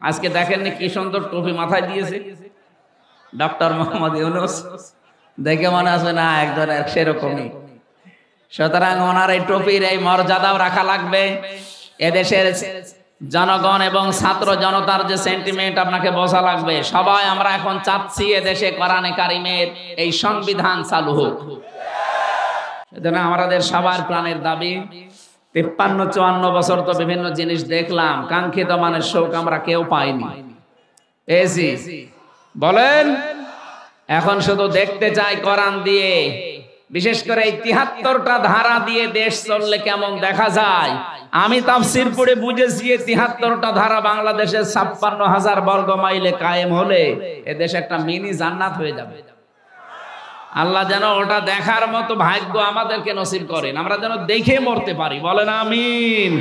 আজকে দেখেননি কি সুন্দর টুপি মাথায় দিয়েছে ডক্টর মোহাম্মদ ইউনূস, দেখে মনে আছে না একজনের সেরকমই। সুতরাং ওনার এই টুপির এই মর্যাদাও রাখা লাগবে। এদেশের জনগণ এবং ছাত্র জনতার যে সেন্টিমেন্ট আপনাকে বোঝা লাগবে। সবাই আমরা এখন চাচ্ছি এদেশে কোরআনে কারিমের এই সংবিধান চালু হোক। সেজন্য আমাদের সবার প্রাণের দাবি। 53-54 বছর তো বিভিন্ন জিনিস দেখলাম, কাঙ্ক্ষিত মানের শোক আমরা কেউ পাইনি। এসি বলেন, এখন শুধু দেখতে চাই কোরআন দিয়ে, বিশেষ করে এই 73টা ধারা দিয়ে দেশ চললে কেমন দেখা যায়। আমি তাফসীর পড়ে বুঝেছি 73টা ধারা বাংলাদেশের 56,000 বর্গ মাইলে কায়েম হলে এদেশ একটা মিনি জান্নাত হয়ে যাবে। আল্লাহ যেন ওটা দেখার মতো ভাগ্য আমাদেরকে নসিব করেন, আমরা যেন দেখে মরতে পারি। বলেন আমিন।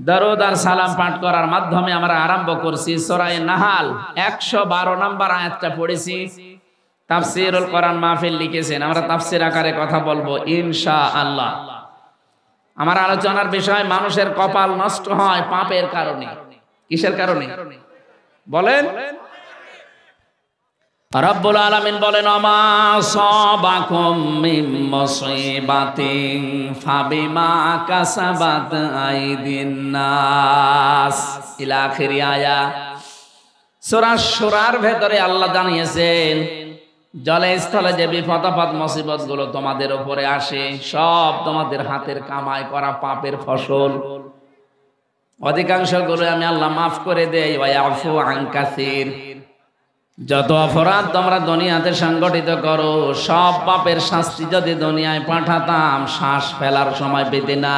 দরুদ আর সালাম পাঠ করার মাধ্যমে আমরা আরম্ভ করছি সূরা নাহাল 112 নম্বর আয়াতটা পড়েছি। তাফসীরুল কোরআন মাহফিল লিখেছেন, আমরা তাফসীর আকারে কথা বলবো ইনশাআল্লাহ। আমার আলোচনার বিষয় মানুষের কপাল নষ্ট হয় পাপের কারণে। কিসের কারণে বলেন? রব্বুল আলামিন বলেন, আমা সাবাকুম মিন মুসিবাতিন ফাবিমা কাসাবাত আইদিন নাস ইলা আখির আয়া। সূরা শুরার ভেতরে আল্লাহ জানিয়েছেন, জলে স্থলে যে বিপদ আপদ মুসিবত গুলো তোমাদের উপরে আসে সব তোমাদের হাতের কামাই করা পাপের ফসল। অধিকাংশ গুলো আমি আল্লাহ মাফ করে দেই। ওয়া ইয়াফু আন কাসীর। যত অপরাধ তোমরা দুনিয়াতে সংগঠিত করো সব পাপের শাস্তি যদি দুনিয়ায় পাঠাতাম শ্বাস ফেলার সময় পেতে না।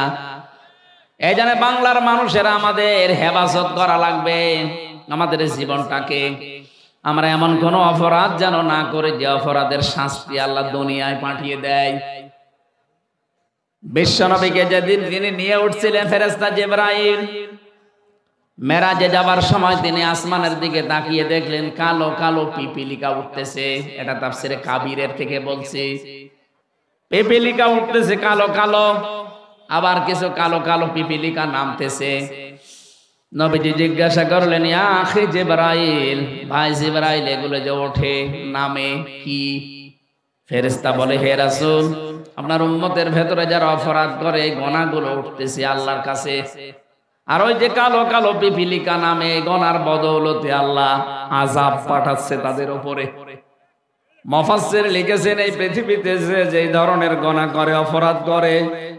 এই জন্য বাংলার মানুষেরা আমাদের হেফাজত করা লাগবে আমাদের জীবনটাকে। আমরা এমন কোন অপরাধ যেন না করে যে অপরাধের শাস্তি আল্লাহ দুনিয়ায় পাঠিয়ে দেয়। বিশ্বনবীকে যেদিন তিনি নিয়ে উঠছিলেন ফেরেশতা জিবরাইল, মেরাজে যাবার সময় তিনি আসমানের দিকে তাকিয়ে দেখলেন কালো কালো পিপিলিকা উঠতেছে। এটা তাফসীরে কাবীরের থেকে বলছি। পিপিলিকা উঠতেছে কালো কালো, আবার কিছু কালো কালো পিপিলিকা নামতেছে। নবীজি জিজ্ঞাসা করলেন, ইয়া আখি জিবরাইল, ভাই জিবরাইল এগুলো যে ওঠে নামে কি? ফেরেশতা বলে, হে রাসূল, আপনার উম্মতের ভেতরে যারা অপরাধ করে গুনাহগুলো উঠতেছে আল্লাহর কাছে। আর ওই যে কালো কালো পিপিলিকা নামে গুনার বদৌলতে আল্লাহ আযাব পাঠাচ্ছে তাদের উপরে। মুফাসসির লিখেছেন, এই পৃথিবীতে যে ধরনের গুনাহ করে অপরাধ করে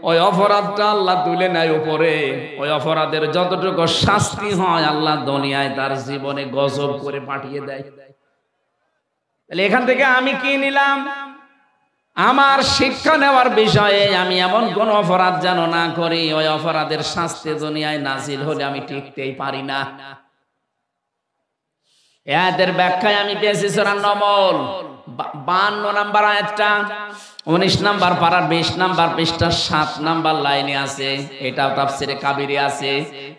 ওই অপরাধটা আল্লাহ তুলে নেয় উপরে। ওই অপরাধের যতটুকু শাস্তি হয় আল্লাহ দুনিয়ায় তার জীবনে গজব করে পাঠিয়ে দেয়। তাহলে এখান থেকে আমি কি নিলাম? আমার শিক্ষা নেওয়ার বিষয়ে আমি এমন কোন অপরাধ যেন না করি ওই অপরাধের শাস্তি দুনিয়ায় নাজিল হলে আমি টিকতেই পারি না। এর ব্যাখ্যায় আমি পেয়েছি সূরা নমল 52 নম্বর আয়াতটা 19 নম্বর পারার 20 নম্বর পৃষ্ঠা 7 নম্বর লাইনে আছে। এটা তাফসীরে কাবীরে আছে,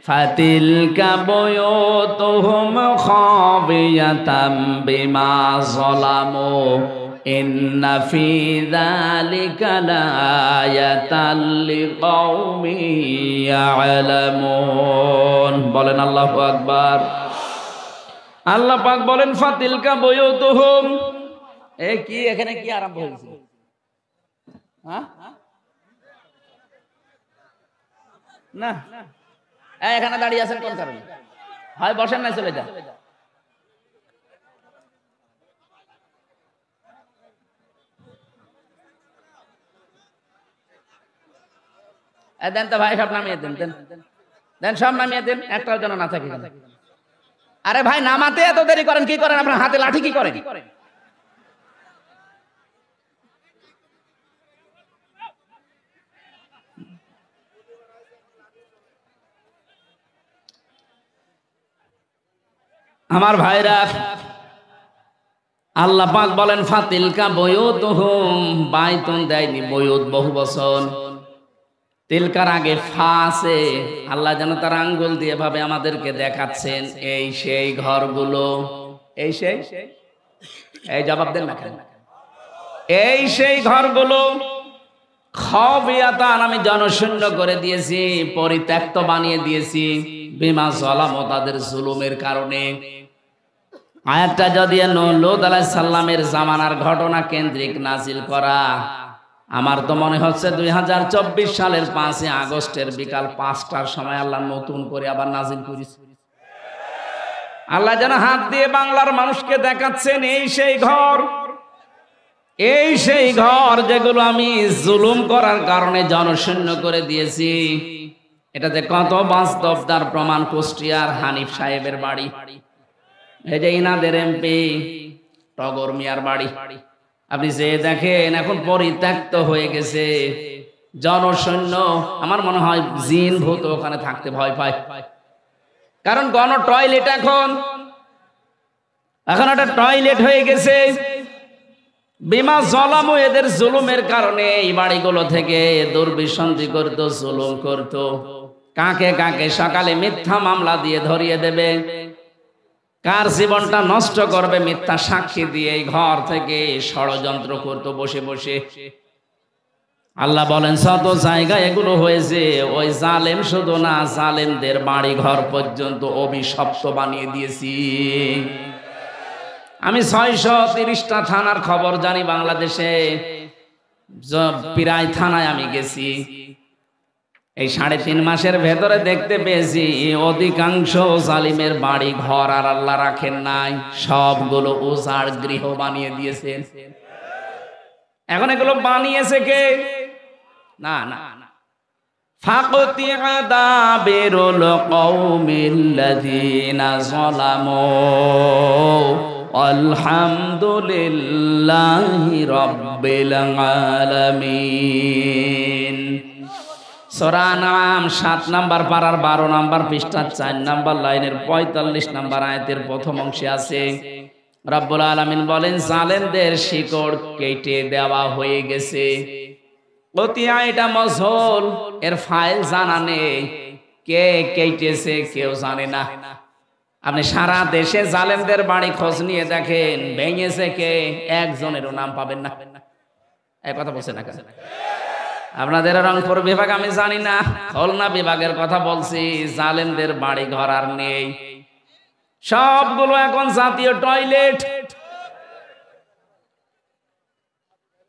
ফাতিলকা বুয়ুতুহুম খাবিয়াতাম বিমা যালামু ইন্না ফি যালিকা লাআয়াতাল লিকাওমিন ইয়ালামুন। বলেন আল্লাহু আকবার। আল্লাহ পাক বলেন, ফাতিলকা বুয়ুতুহুম। এই কি এখানে কি আরম্ভ হয়েছে? হ্যাঁ না, এখানে দাঁড়িয়ে আছেন কোন কারণে? হয় বসেন না চলে যান। দেন তো ভাই, সব নামিয়ে দেন, দেন সব নামিয়ে দেন, একটাও যেন না থাকে। আরে ভাই নামাতে এত দেরি করেন কি করেন? আপনার হাতে লাঠি কি করেন? আমার ভাইরা, আল্লাহ পাক বলেন ফাতিলকা বুয়ুতুহুম, বাইতুন দেয়নি, বুয়ুত বহু বচন। তিলকার আগে ফা আছে। আল্লাহ যেন তার আঙ্গুল দিয়ে ভাবে আমাদেরকে দেখাচ্ছেন এই সেই ঘরগুলো। এই সেই, এই জবাব দেন না কেন? এই সেই ঘরগুলো খাবিয়াতান, আমি জনশূন্য করে দিয়েছি, পরিত্যক্ত বানিয়ে দিয়েছি, বিমা যালামু, তাদের জুলুমের কারণে। আয়াতটা যদি লূত আলাইহিস সালামের জামানার ঘটনা কেন্দ্রিক নাজিল করা, আমার তো মনে হচ্ছে 2024 সালের 5 আগস্টের বিকাল 5টার সময় আল্লাহ নতুন করে আবার নাজিল করেছে। আল্লাহ যেন হাত দিয়ে বাংলার মানুষকে দেখাচ্ছেন, এই সেই ঘর, এই সেই ঘর যেগুলো আমি জুলুম করার কারণে জনশূন্য করে দিয়েছি। এটাতে কত বাস্তব তার প্রমাণ কুষ্টিয়ার হানিফ সাহেবের বাড়ি, এই যে ইনাদের এমপি টগর মিয়ার বাড়ি। আপনি যে দেখেন এখন পরিত্যক্ত হয়ে গেছে, জনশূন্য। আমার মনে হয় জিন ভূত ওখানে থাকতে ভয় পায়, কারণ গণ টয়লেট এখন একটা টয়লেট হয়ে গেছে। বিমা যালামু, এদের জুলুমের কারণে এই বাড়িগুলো থেকে দুর্বিসন্ধি করত, জুলুম করত। কাকে কাকে সকালে মিথ্যা মামলা দিয়ে ধরিয়ে দেবে, কার জীবনটা নষ্ট করবে মিথ্যা সাক্ষী দিয়ে, এই ঘর থেকে ষড়যন্ত্র করত বসে বসে। আল্লাহ বলেন শত জায়গায় এগুলো হয়েছে। ওই জালেম শুধু না, জালেমদের বাড়ি ঘর পর্যন্ত অভিশপ্ত বানিয়ে দিয়েছি। আমি 630টা থানার খবর জানি বাংলাদেশে, প্রায় থানায় আমি গেছি। এই 3.5 মাসের ভেতরে দেখতে পেয়েছি অধিকাংশ জালিমের বাড়ি ঘর আর আল্লাহ রাখেন নাই, সবগুলো উজাড় গৃহ বানিয়ে দিয়েছেন। এখন এগুলো বানিয়েছে কে? না না, ফাকতিয়া দাবিরুল কওমিল্লাযিনা যালামু আলহামদুলিল্লাহি রাব্বিল আলামিন। সূরা নাম 7 নম্বর পারার 12 নম্বর পৃষ্ঠা 4 নম্বর লাইনের 45 নম্বর আয়াতের প্রথম অংশে আছে রব্বুল আলামিন বলেন, জালেমদের শিকড় কেটে দেওয়া হয়ে গেছে। কতিয়া এটা মজহুল, এর ফাইল জানা নেই, কে কেটেছে কেউ জানে না। আপনি সারা দেশে জালেমদের বাড়ি খোঁজ নিয়ে দেখেন, ভেঙেছে কে, একজনেরও নাম পাবেন না। এই কথা বলছে না কেন? আপনাদের রংপুর বিভাগ আমি জানি না, খুলনা বিভাগের কথা বলছি, জালেমদের বাড়ি ঘর আর নেই, সবগুলো এখন জাতীয় টয়লেট।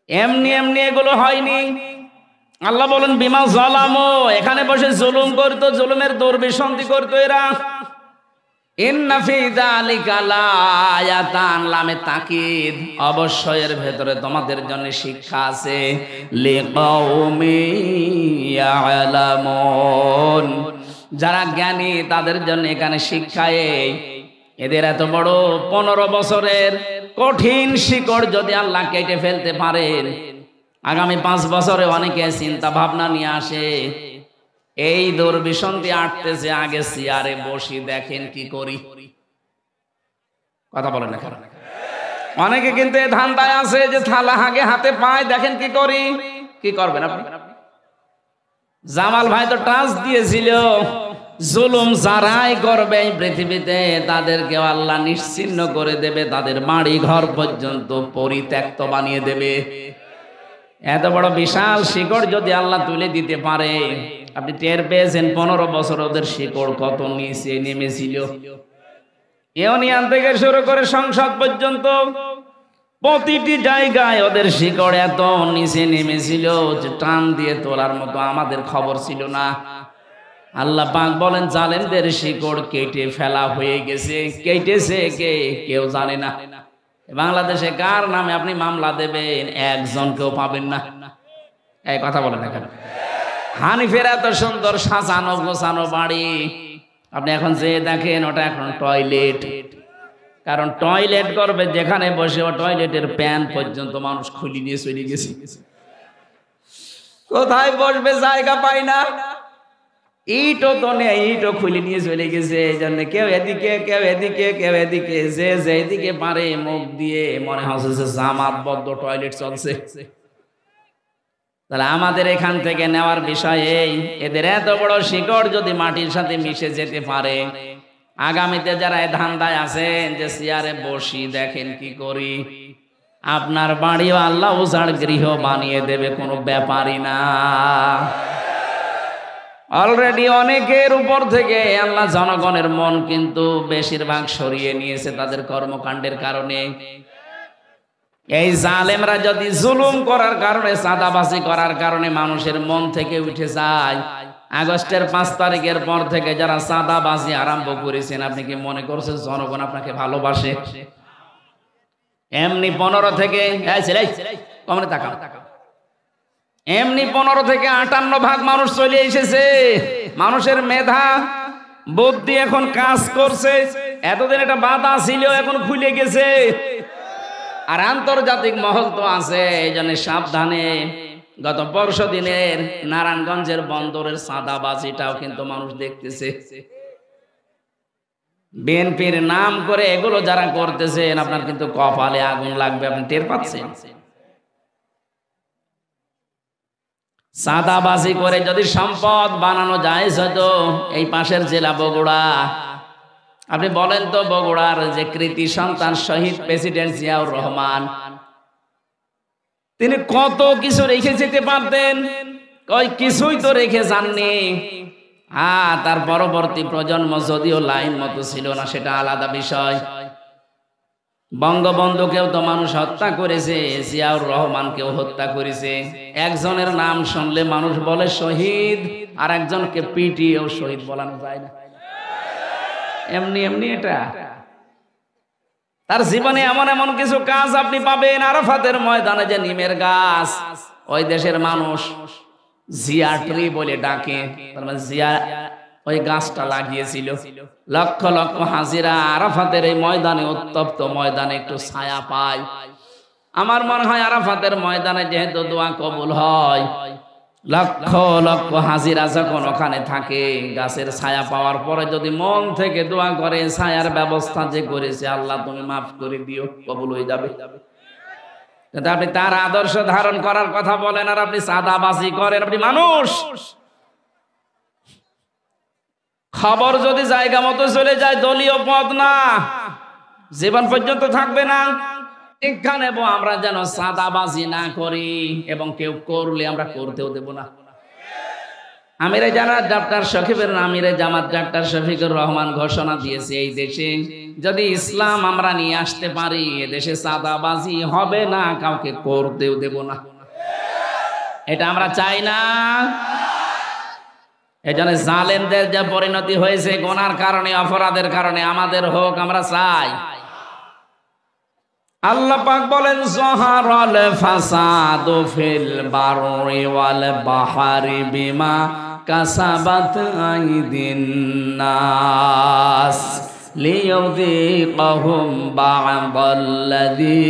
এমনি এমনি এগুলো হয়নি। আল্লাহ বলেন বিমা যালামু, এখানে বসে জুলুম করতো, জুলুমের দুর্বিসন্ধি করতো এরা। ইন্না ফি যালিকা লায়াতান, লামে তাকিদ, অবশ্যই এর ভেতরে তোমাদের জন্য শিক্ষা আছে। লিকাউমি ইয়ালামুন, যারা জ্ঞানী তাদের জন্য এখানে শিক্ষা। এদের এত বড় 15 বছরের কঠিন শিকড় যদি আল্লাহ কেটে ফেলতে পারেন, আগামী 5 বছরে অনেকে চিন্তা ভাবনা নিয়ে আসে, এই দুর্বিসন্ধি আটতেছে, আগে চেয়ারে বসি দেখেন কি করি। কথা বলেন না, অনেকে কিন্তু এই ধান্দায় আছে যে থালা আগে হাতে পায়, দেখেন কি করি। কি করবেন আপনি? জামাল ভাই তো টাচ দিয়েছিল, জুলুম যারাই করবে এই পৃথিবীতে তাদেরকে আল্লাহ নিশ্চিহ্ন করে দেবে, তাদের বাড়ি ঘর পর্যন্ত পরিত্যক্ত বানিয়ে দেবে। এত বড় বিশাল শিকড় যদি আল্লাহ তুলে দিতে পারে, আপনি টের পেয়েছেন 15 বছর ওদের শিকড় কত নিচে নেমেছিল। ইউনিয়ন থেকে শুরু করে সংসদ পর্যন্ত প্রতিটি জায়গায় ওদের শিকড় এত নিচে নেমেছিল যে টান দিয়ে তোলার মতো আমাদের খবর ছিল না। আল্লাহ পাক বলেন জালেমদের শিকড় কেটে ফেলা হয়ে গেছে। কেটেছে কে কেউ জানে না। বাংলাদেশে কার নামে আপনি মামলা দেবেন, একজনকেও পাবেন না। এই কথা বলেন না কেন? হানিফের এত সুন্দর সাজানো গোছানো বাড়ি, আপনি এখন যে দেখেন ওটা এখন টয়লেট। কারণ টয়লেট করবে যেখানে বসে, ও টয়লেটের প্যান পর্যন্ত মানুষ খুলি নিয়ে চলে গেছে। কোথায় বসবে জায়গা পায় না, ইটও তো নেই, ইটও খুলে নিয়ে চলে গেছে। এই জন্য কেউ এদিকে কেউ এদিকে কেউ এদিকে, যে যেদিকে পারে মুখ দিয়ে মনে হচ্ছে যে জামাতবদ্ধ টয়লেট চলছে। তাহলে আমাদের এখান থেকে নেওয়ার বিষয় এই, এদের এত বড় শিকড় যদি মাটির সাথে মিশে যেতে পারে, আগামীতে যারা এই ধান্দায় আছেন যে চেয়ারে বসি দেখেন কি করি, আপনার বাড়িও আল্লাহ উজাড় গৃহ বানিয়ে দেবে, কোনো ব্যাপারই না। অলরেডি অনেকের উপর থেকে আল্লাহ জনগণের মন কিন্তু বেশিরভাগ সরিয়ে নিয়েছে তাদের কর্মকাণ্ডের কারণে। এই জালেমরা যদি জুলুম করার কারণে, চাঁদাবাজি করার কারণে মানুষের মন থেকে উঠে যায়, আগস্টের 5 তারিখের পর থেকে যারা চাঁদাবাজি আরম্ভ করেছেন, আপনি কি মনে করছেন জনগণ আপনাকে ভালোবাসে? এমনি 15 থেকে এমনি 15 থেকে 58% মানুষ চলে এসেছে। মানুষের মেধা বুদ্ধি এখন কাজ করছে। এতদিন এটা বাধা ছিল, এখন খুলে গেছে। আর আন্তর্জাতিক মহল তো আছে, এই জন্য সাবধানে। গত পরশু দিনের নারায়ণগঞ্জের বন্দরের চাঁদাবাজিটাও কিন্তু মানুষ দেখতেছে। বিএনপির নাম করে এগুলো যারা করতেছেন, আপনার কিন্তু কপালে আগুন লাগবে, আপনি টের পাচ্ছেন। চাঁদাবাজি করে যদি সম্পদ বানানো যায়, হয়তো এই পাশের জেলা বগুড়া, আপনি বলেন তো বগুড়ার যে কৃতি সন্তান শহীদ প্রেসিডেন্ট জিয়াউর রহমান, তিনি কত কিছু রেখে যেতে পারতেন, কিছুই তো রেখে যাননি। তার পরবর্তী প্রজন্ম যদিও লাইন মতো ছিল না, সেটা আলাদা বিষয়। বঙ্গবন্ধুকেও তো মানুষ হত্যা করেছে, জিয়াউর রহমানকেও হত্যা করেছে। একজনের নাম শুনলে মানুষ বলে শহীদ, আর একজনকে পিটিয়েও শহীদ বলানো যায় না। এমনি এমনি এটা তার জীবনে এমন এমন কিছু কাজ আপনি পাবেন। আরাফাতের ময়দানে যে নিমের গাছ, ওই দেশের মানুষ জিয়া ট্রি বলে ডাকে, জিয়া ওই গাছটা লাগিয়েছিল। লক্ষ লক্ষ হাজিরা আরাফাতের এই ময়দানে, উত্তপ্ত ময়দানে একটু ছায়া পায়। আমার মনে হয় আরাফাতের ময়দানে যেহেতু দোয়া কবুল হয়, লক্ষ লক্ষ হাজিরা যখন ওখানে থাকে, গাছের ছায়া পাওয়ার পরে যদি মন থেকে দোয়া করে, ছায়ার ব্যবস্থা যে করেছে আল্লাহ তুমি মাফ করে দিও, কবুল হয়ে যাবে। কিন্তু আপনি তার আদর্শ ধারণ করার কথা বলেন, আর আপনি চাঁদাবাজি করেন। আপনি মানুষ, খবর যদি জায়গা মতো চলে যায়, দলীয় পদ না, জীবন পর্যন্ত থাকবে না। শিক্ষা নেব আমরা যেন চাঁদাবাজি না করি, এবং কেউ করলে আমরা করতেও দেব না। আমিরে জামাত ডাক্তার শফিকুর আমিরে জামাত ডাক্তার শফিকুর রহমান ঘোষণা দিয়েছে, এই দেশে যদি ইসলাম আমরা নিয়ে আসতে পারি, এদেশে চাঁদাবাজি হবে না, কাউকে করতেও দেব না। এটা আমরা চাই না। এজন্য জালেমদের যে পরিণতি হয়েছে গুনার কারণে, অপরাধের কারণে, আমাদের হোক, আমরা চাই। আল্লাহ পাক বলেন যাহারাল ফাসাদু ফিল বাররি ওয়াল বাহরি বিমা কাসাবাত আইদিন নাস লিয়ুযীকাহুম বা'দাল্লাযী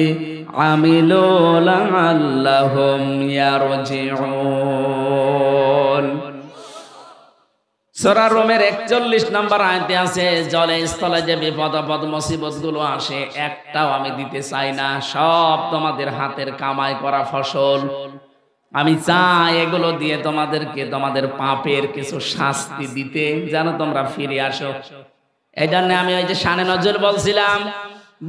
আমিলু লাআল্লাহুম ইয়ারজিউন। সূরা রোমের 41 নম্বর আয়াতে আছে, জলে স্থলে যে বিপদ আপদ মুসিবত গুলো আসে, একটাও আমি দিতে চাই না, সব তোমাদের হাতের কামাই করা ফসল। আমি চাই এগুলো দিয়ে তোমাদেরকে তোমাদের পাপের কিছু শাস্তি দিতে, যেন তোমরা ফিরে আসো। এই জন্য আমি ওই যে শানে নজর বলছিলাম,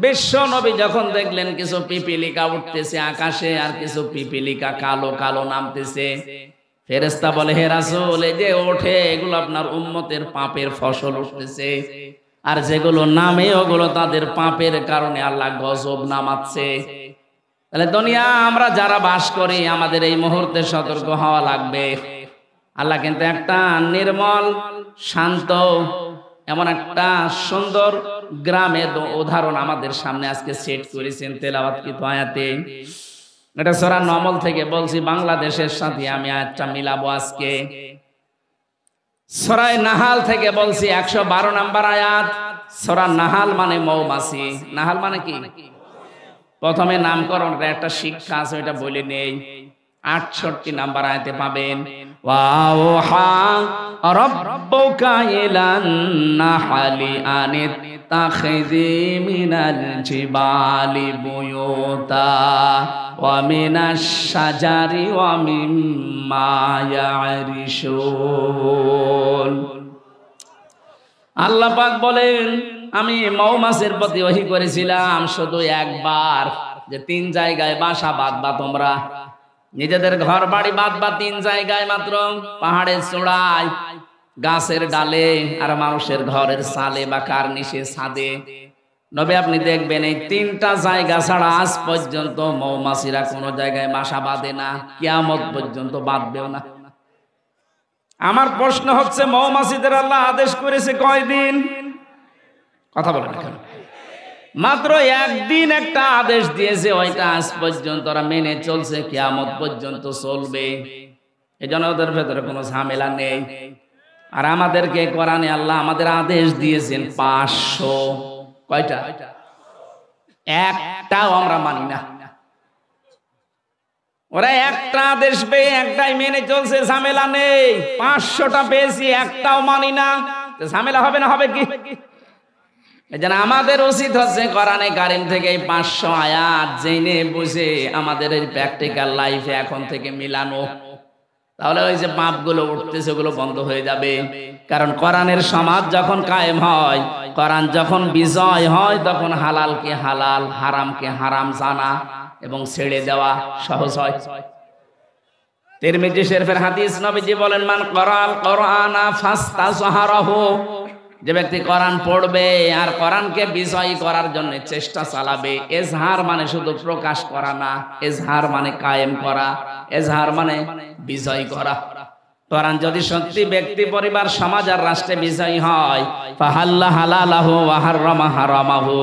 বিশ্ব নবী যখন দেখলেন কিছু পিপিলিকা উঠতেছে আকাশে, আর কিছু পিপিলিকা কালো কালো নামতেছে, ফেরেশতা বলে, হে রাসূল, এই যে ওঠে এগুলো আপনার উম্মতের পাপের ফসল উঠতেছে, আর যেগুলো নামে ওগুলো তাদের পাপের কারণে আল্লাহ গজব নামাচ্ছে। তাহলে দুনিয়া আমরা যারা বাস করি, আমাদের এই মুহূর্তে সতর্ক হওয়া লাগবে। আল্লাহ কিন্তু একটা নির্মল শান্ত এমন একটা সুন্দর গ্রামের উদাহরণ আমাদের সামনে আজকে সেট করেছেন তেলাওয়াতকৃত আয়াতে। এটা সূরা নমল থেকে বলছি, বাংলাদেশের সাথে আমি আয়াতটা মিলাবো আজকে। সূরা নাহাল থেকে বলছি, 112 নম্বর আয়াত। সূরা নাহাল মানে মৌমাছি। নাহাল মানে কি? প্রথমে নামকরণটা একটা শিক্ষা আছে, ওটা বলে নেই। 68 নম্বর আয়াতে পাবেন, ওয়াওহা রাব্বুকা ইলান নাহলি আনিত্তাখিযি মিনাল জিবালি বুয়ুতা ওয়া মিনাশ শাজারি ওয়া মিম্মা ইয়ারিশুন। আল্লাহ পাক বলেন, আমি মৌমাছির প্রতি ওহী করেছিলাম শুধু একবার, যে 3 জায়গায় বাসা বাঁধবা তোমরা, নিজেদের ঘর বাড়ি বাঁধবা 3 জায়গায় মাত্র, পাহাড়ের চূড়ায়, গাছের ডালে, আর মানুষের ঘরের চালে বা কার্নিশে ছাদে। নবী আপনি দেখবেন এই 3টা জায়গা ছাড়া আজ পর্যন্ত মৌমাছিরা কোনো জায়গায় বাসা বাঁধে না, কিয়ামত পর্যন্ত বাঁধবেও না। আমার প্রশ্ন হচ্ছে মৌমাছিদের আল্লাহ আদেশ করেছে কয়দিন? কথা বলে না কেন? মাত্র একদিন একটা আদেশ দিয়েছে, ওইটা আজ পর্যন্ত ওরা মেনে চলছে, কিয়ামত পর্যন্ত চলবে। এজন্য ওদের ভেতরে কোনো ঝামেলা নেই। আর আমাদেরকে কোরআনে আল্লাহ আমাদের আদেশ দিয়েছেন 500। কয়টা? একটাও আমরা মানি না। ওরা একটা আদেশ পেয়ে একটাই মেনে চলছে, ঝামেলা নেই। 500টা পেয়েছি, একটাও মানি না, ঝামেলা হবে না? হবে কি? এজন্য আমাদের উচিত হচ্ছে কোরআনে কারীম থেকে এই 500 আয়াত জেনে বুঝে আমাদের এই প্র্যাকটিক্যাল লাইফে এখন থেকে মিলানো। তাহলে ওই যে পাপগুলো উঠতেছে ওগুলো বন্ধ হয়ে যাবে। কারণ কোরআনের সমাজ যখন কায়েম হয়, কোরআন যখন বিজয় হয়, তখন হালালকে হালাল, হারামকে হারাম জানা এবং ছেড়ে দেওয়া সহজ হয়। তিরমিজি শরীফের হাদিস, নবীজি বলেন, মান করাল কোরআনা ফাস্তাজহারাহু, যে ব্যক্তি কোরআন পড়বে আর কোরআনকে বিজয়ী করার জন্য চেষ্টা চালাবে। এজহার মানে শুধু প্রকাশ করা না, এজহার মানে কায়েম করা, এজহার মানে বিজয়ী করা। কোরআন যদি সত্যি ব্যক্তি, পরিবার, সমাজ আর রাষ্ট্রে বিজয়ী হয়, ফাহাল্লা হালালাহু ওয়া হারামা হারামাহু,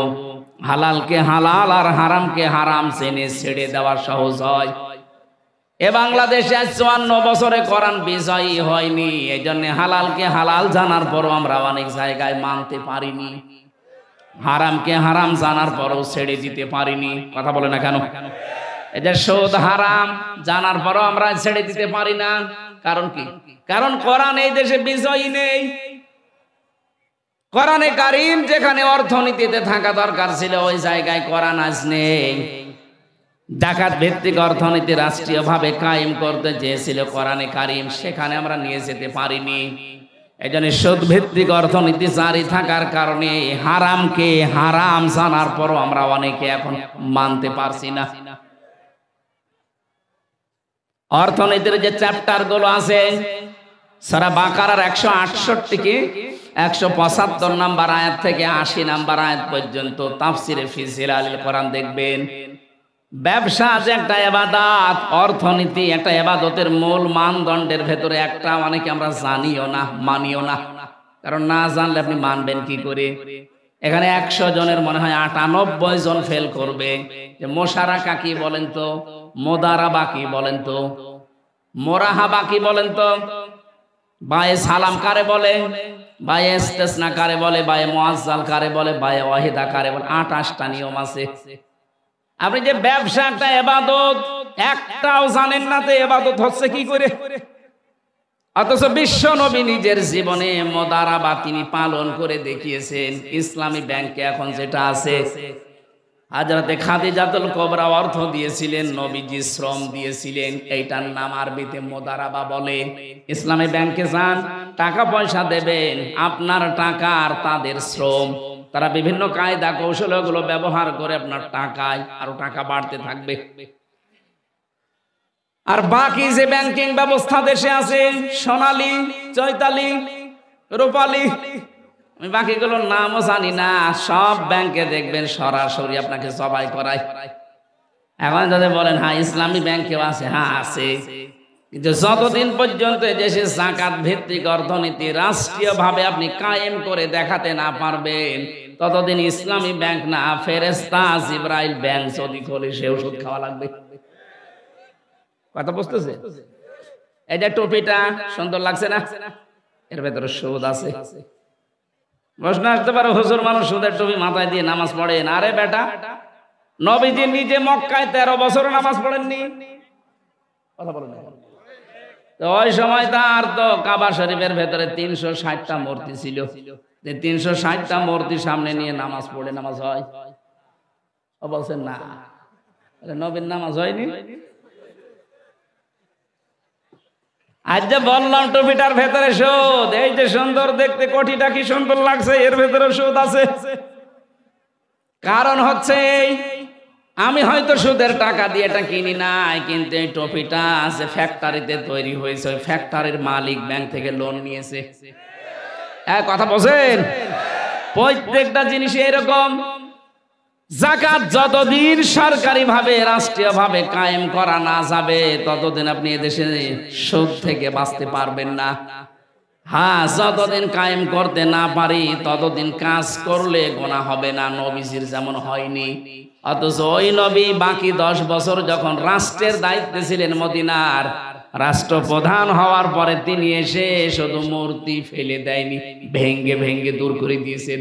হালালকে হালাল আর হারামকে হারাম জেনে ছেড়ে দেওয়া সহজ হয়। এ বাংলাদেশে 54 বছরে কোরআন বিজয়ী হয়নি, এই জন্য হালালকে হালাল জানার পরও আমরা অনেক জায়গায় মানতে পারিনি, হারামকে হারাম জানার পরও ছেড়ে দিতে পারিনি। কথা বলে না কেন? এই যে সুদ হারাম জানার পরও আমরা ছেড়ে দিতে পারি না, কারণ কি? কারণ কোরআন এই দেশে বিজয়ী নেই। কোরআনে কারীম যেখানে অর্থনীতিতে থাকা দরকার ছিল, ওই জায়গায় কোরআন আজ নেই। ডাকাত ভিত্তিক অর্থনীতি রাষ্ট্রীয়ভাবে কায়েম করতে চেয়েছিল কোরআনে কারীম, সেখানে আমরা নিয়ে যেতে পারিনি। এজন্য সুদ ভিত্তিক অর্থনীতি জারি থাকার কারণে হারামকে হারাম জানার পরও আমরা অনেকে এখন মানতে পারছি না। অর্থনীতির যে চ্যাপ্টার গুলো আছে, সূরা বাকারার 168 কি 175 নম্বর আয়াত থেকে 80 নম্বর আয়াত পর্যন্ত তাফসিরে ফি জিলালিল কোরআন দেখবেন। ব্যবসা যে একটা ইবাদত, অর্থনীতি একটা ইবাদতের মূল মানদণ্ডের ভেতরে একটা, অনেকে আমরা জানিও না, মানিও না। কারণ না জানলে আপনি মানবেন কি করে? এখানে 100 জনের মনে হয় 98 জন ফেল করবে যে মোশারাকা কি বলেন তো, মোদারাবা কি বলেন তো, মোরাহাবা কি বলেন তো, বায়ে সালাম কারে বলে, বায়ে ইস্তিসনা কারে বলে, বায়ে মুআজ্জাল কারে বলে, বায়ে ওয়াহিদা কারে বলে। 28টা নিয়ম আছে। আপনি যে ব্যবসা একটা ইবাদত, একটাও জানেন না তো ইবাদত হচ্ছে কি করে। অথচ বিশ্ব নবী নিজের জীবনে মুদারাবা তিনি পালন করে দেখিয়েছেন। ইসলামী ব্যাংকে এখন যেটা আছে, হযরতে খাদিজাতুল কুবরা অর্থ দিয়েছিলেন, নবীজি শ্রম দিয়েছিলেন, এইটার নাম আরবিতে মুদারাবা বলে। ইসলামী ব্যাংকে যান, টাকা পয়সা দেবেন, আপনার টাকা আর তাদের শ্রম, তারা বিভিন্ন কায়দা কৌশলগুলো ব্যবহার করে আপনার টাকায় আরো টাকা বাড়তে থাকবে। আর বাকি যে ব্যাংকিং ব্যবস্থা দেশে আছে, সোনালী, চৈতালি, রূপালী, আমি বাকিগুলোর নামও জানি না, সব ব্যাংকে দেখবেন সরাসরি আপনাকে জবাই করায়। এখন যদি বলেন হ্যাঁ ইসলামী ব্যাংকেও আছে, হ্যাঁ আছে, কিন্তু যতদিন পর্যন্ত দেশে যাকাত ভিত্তিক অর্থনীতি রাষ্ট্রীয়ভাবে আপনি কায়েম করে দেখাতে না পারবেন, ততদিন ইসলামী ব্যাংক না, ফেরেশতা জিবরাইল ব্যাংক যদি খোলে সে ওষুধ খাওয়া লাগবে। কথা বুঝতেছে? এই যে টুপিটা সুন্দর লাগছে না, এর ভেতরে সুদ আছে। প্রশ্ন আসতে পারে, হুজুর মানুষ সুদের টুপি মাথায় দিয়ে নামাজ পড়ে না। আরে বেটা, নবীজি নিজে মক্কায় 13 বছর নামাজ পড়েননি? কথা বলেন না। তো ওই সময় তার তো কাবা শরীফের ভেতরে 360টা মূর্তি ছিল, যে 360টা মূর্তি সামনে নিয়ে নামাজ পড়ে নামাজ হয়? ও বলছেন না, নবীর নামাজ হয়নি। আজ যে বললাম টুপিটার ভেতরে সুদ, এই যে সুন্দর দেখতে কোটিটা কি সুন্দর লাগছে, এর ভেতরে সুদ আছে। কারণ হচ্ছে আমি হয়তো সুদের টাকা দিয়ে এটা কিনি নাই, কিন্তু এই টপিটা আছে ফ্যাক্টরিতে তৈরি হয়েছে, ওই ফ্যাক্টরির মালিক ব্যাংক থেকে লোন নিয়েছে। কথা বলছেন? প্রত্যেকটা জিনিস এরকম। যাকাত যতদিন সরকারি ভাবে রাষ্ট্রীয় ভাবে কায়েম করা না যাবে, ততদিন আপনি এদেশে সুদ থেকে বাঁচতে পারবেন না। হ্যাঁ, যতদিন কায়েম করতে না পারি ততদিন কাজ করলে গোনা হবে না, নবীজির যেমন হয়নি। অথচ ওই নবী বাকি 10 বছর যখন রাষ্ট্রের দায়িত্বে ছিলেন মদিনার, রাষ্ট্রপ্রধান হওয়ার পরে তিনি এসে শুধু মূর্তি ফেলে দেয়নি, ভেঙ্গে ভেঙ্গে দূর করে দিয়েছেন।